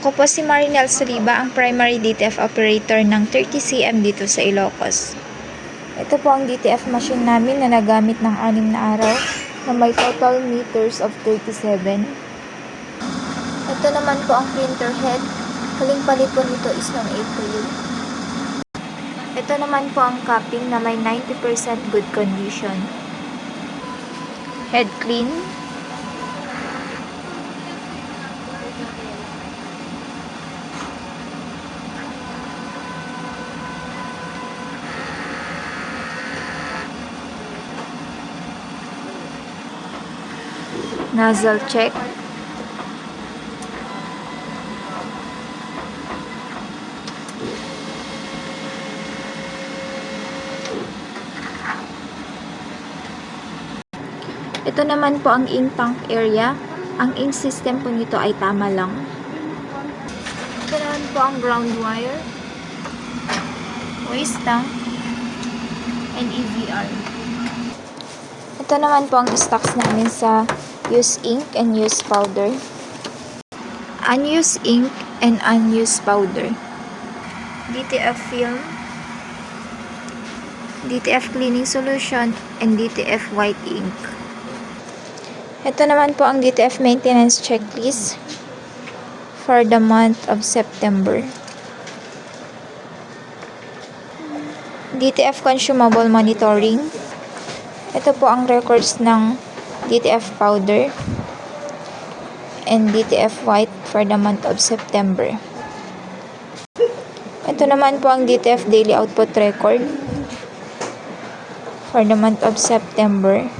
Ako po si Marinel Saliba, ang primary DTF operator ng 30cm dito sa Ilocos. Ito po ang DTF machine namin na nagamit ng 6 na araw na may total meters of 37. Ito naman po ang printer head. Huling palit po nito is noong April. Ito naman po ang capping na may 90% good condition. Head clean. Nozzle check. Ito naman po ang ink tank area. Ang ink system po nito ay tama lang. Ito naman po ang ground wire, waste tank, and EVR. Ito naman po ang stocks namin sa used ink and used powder. Unused ink and unused powder. DTF film, DTF cleaning solution, and DTF white ink. Ito naman po ang DTF maintenance checklist for the month of September. DTF consumable monitoring. Ito po ang records ng DTF powder and DTF white for the month of September. Ito naman po ang DTF daily output record for the month of September.